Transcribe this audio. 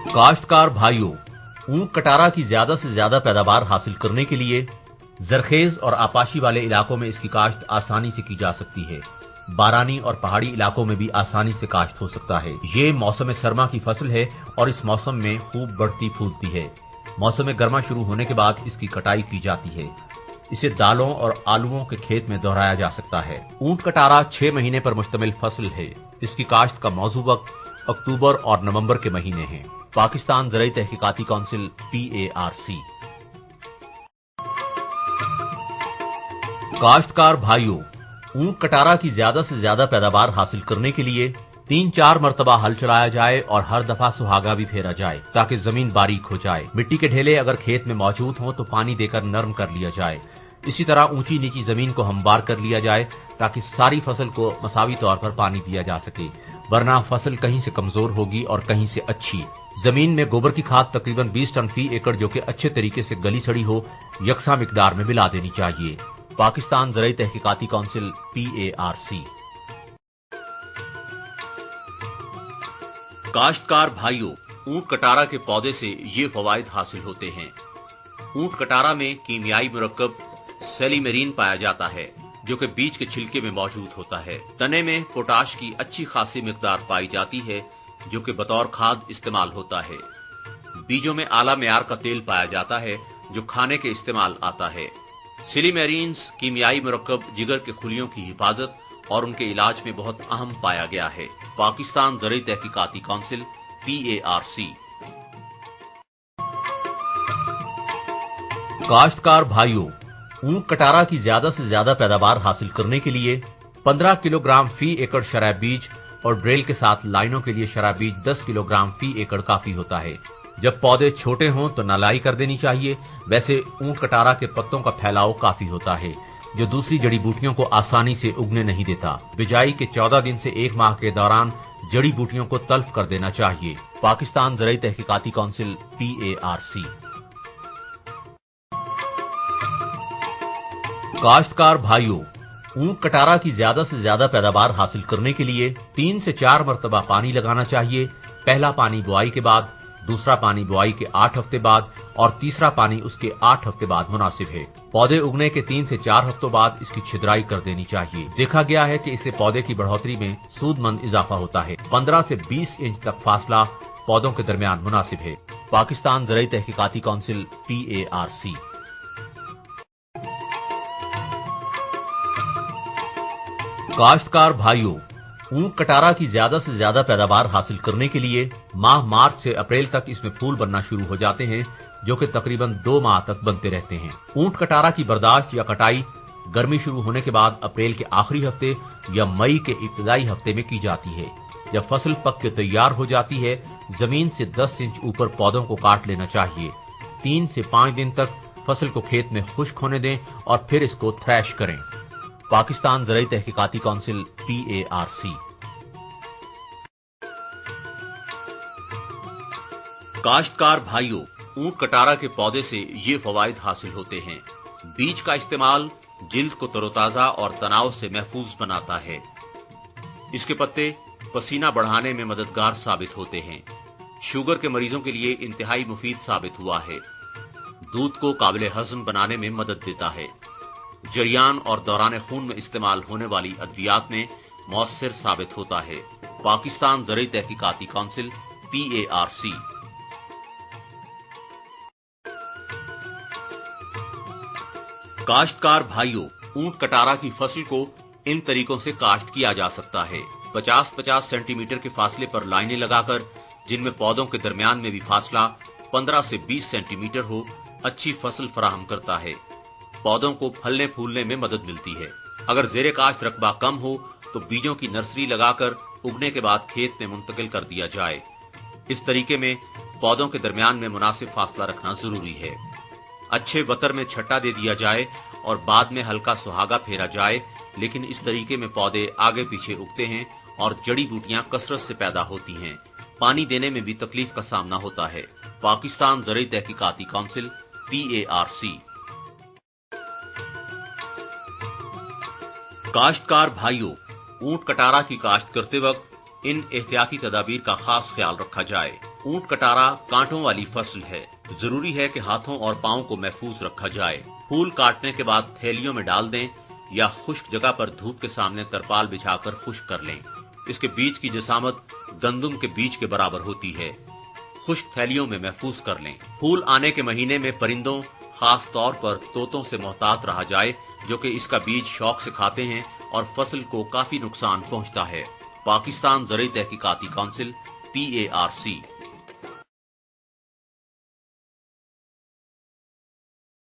काश्तकार भाइयों, ऊंट कटारा की ज्यादा से ज्यादा पैदावार हासिल करने के लिए जरखेज और आपाशी वाले इलाकों में इसकी काश्त आसानी से की जा सकती है। बारानी और पहाड़ी इलाकों में भी आसानी से काश्त हो सकता है। ये मौसम सरमा की फसल है और इस मौसम में खूब बढ़ती फूलती है। मौसम गर्मा शुरू होने के बाद इसकी कटाई की जाती है। इसे दालों और आलूओं के खेत में दोहराया जा सकता है। ऊंट कटारा 6 महीने पर मुश्तमिल फसल है। इसकी काश्त का मौजू वक्त अक्टूबर और नवंबर के महीने हैं। पाकिस्तान ज़राई तहकीकाती काउंसिल PARC। काश्तकार भाइयों, ऊंट कटारा की ज्यादा से ज्यादा पैदावार हासिल करने के लिए 3-4 मरतबा हल चलाया जाए और हर दफा सुहागा भी फेरा जाए ताकि जमीन बारीक हो जाए। मिट्टी के ढेले अगर खेत में मौजूद हों तो पानी देकर नरम कर लिया जाए। इसी तरह ऊंची नीची जमीन को हमवार कर लिया जाए ताकि सारी फसल को मसावी तौर पर पानी दिया जा सके, वरना फसल कहीं से कमजोर होगी और कहीं से अच्छी। जमीन में गोबर की खाद तकरीबन 20 टन फी एकड़ जो कि अच्छे तरीके से गली सड़ी हो, यकसा मिकदार में मिला देनी चाहिए। पाकिस्तान ज़राई तहकीकाती काउंसिल PARC। काश्तकार भाइयों, ऊंट कटारा के पौधे से ये फवायद हासिल होते हैं। ऊंट कटारा में कीमियाई मुरक्कब सेलिमेरीन पाया जाता है जो कि बीज के छिलके में मौजूद होता है। तने में पोटाश की अच्छी खासी मिकदार पाई जाती है जो कि बतौर खाद इस्तेमाल होता है। बीजों में आला मेयार का तेल पाया जाता है जो खाने के इस्तेमाल आता है। सिलीमेरीन्स कीमियाई मुरक्कब जिगर के खुलियों की हिफाजत और उनके इलाज में बहुत अहम पाया गया है। पाकिस्तान ज़राई तहकीकाती काउंसिल PARC। काश्तकार भाइयों, ऊंट कटारा की ज्यादा से ज्यादा पैदावार हासिल करने के लिए 15 किलोग्राम फी एकड़ शराब बीज और ड्रिल के साथ लाइनों के लिए शराब बीज 10 किलोग्राम फी एकड़ काफी होता है। जब पौधे छोटे हों तो नलाई कर देनी चाहिए। वैसे ऊंट कटारा के पत्तों का फैलाव काफी होता है जो दूसरी जड़ी बूटियों को आसानी से उगने नहीं देता। बिजाई के 14 दिन से 1 माह के दौरान जड़ी बूटियों को तल्फ कर देना चाहिए। पाकिस्तान ज़राई तहकीकाती काउंसिल PARC। काश्तकार भाइयों, ऊंट कटारा की ज्यादा से ज्यादा पैदावार हासिल करने के लिए 3 से 4 मरतबा पानी लगाना चाहिए। पहला पानी बुआई के बाद, दूसरा पानी बुआई के 8 हफ्ते बाद और तीसरा पानी उसके 8 हफ्ते बाद मुनासिब है। पौधे उगने के 3 से 4 हफ्तों बाद इसकी छिदराई कर देनी चाहिए। देखा गया है कि इससे पौधे की बढ़ोतरी में सूदमंद इजाफा होता है। 15 से 20 इंच तक फासला पौधों के दरमियान मुनासिब है। पाकिस्तान ज़राई तहकीकाती काउंसिल PARC। काश्तकार भाइयों, ऊंट कटारा की ज्यादा से ज्यादा पैदावार हासिल करने के लिए माह मार्च से अप्रैल तक इसमें फूल बनना शुरू हो जाते हैं जो कि तकरीबन 2 माह तक बनते रहते हैं। ऊंट कटारा की बर्दाश्त या कटाई गर्मी शुरू होने के बाद अप्रैल के आखिरी हफ्ते या मई के इब्तदाई हफ्ते में की जाती है। जब फसल पक के तैयार हो जाती है, जमीन से 10 इंच ऊपर पौधों को काट लेना चाहिए। 3 से 5 दिन तक फसल को खेत में खुश्क होने दें और फिर इसको थ्रैश करें। पाकिस्तान ज़राई तहकीकाती काउंसिल PARC। काश्तकार भाइयों, ऊंट कटारा के पौधे से ये फवायद हासिल होते हैं। बीज का इस्तेमाल जिल्द को तरोताजा और तनाव से महफूज बनाता है। इसके पत्ते पसीना बढ़ाने में मददगार साबित होते हैं। शुगर के मरीजों के लिए इंतहाई मुफीद साबित हुआ है। दूध को काबिल हजम बनाने में मदद देता है। जरियान और दौरान खून में इस्तेमाल होने वाली अद्वियात में मौसर साबित होता है। पाकिस्तान ज़राई तहकीकाती काउंसिल PARC। काश्तकार भाइयों, ऊंट कटारा की फसल को इन तरीकों से काश्त किया जा सकता है। 50-50 सेंटीमीटर के फासले पर लाइनें लगाकर, जिनमें पौधों के दरमियान में भी फासला 15 से 20 सेंटीमीटर हो, अच्छी फसल फराहम करता है। पौधों को फलने फूलने में मदद मिलती है। अगर जेरे काश्त रकबा कम हो तो बीजों की नर्सरी लगाकर उगने के बाद खेत में मुंतकिल कर दिया जाए। इस तरीके में पौधों के दरमियान में मुनासिब फासला रखना जरूरी है। अच्छे वतर में छट्टा दे दिया जाए और बाद में हल्का सुहागा फेरा जाए, लेकिन इस तरीके में पौधे आगे पीछे उगते हैं और जड़ी बूटियां कसरत से पैदा होती हैं। पानी देने में भी तकलीफ का सामना होता है। पाकिस्तान ज़राई तहकीकाती काउंसिल PARC। काश्तकार भाइयों, ऊंट कटारा की काश्त करते वक्त इन एहतियाती तदाबीर का खास ख्याल रखा जाए। ऊंट कटारा कांटों वाली फसल है। जरूरी है कि हाथों और पांव को महफूज रखा जाए। फूल काटने के बाद थैलियों में डाल दें या खुश्क जगह पर धूप के सामने तरपाल बिछाकर खुश्क कर लें। इसके बीज की जसामत गंदुम के बीज के बराबर होती है। खुश्क थैलियों में महफूज कर लें। फूल आने के महीने में परिंदों, खास तौर पर तोतों से मोहतात रहा जाए, जो कि इसका बीज शौक से खाते हैं और फसल को काफी नुकसान पहुंचता है। पाकिस्तान ज़राई तहकीकाती काउंसिल PARC।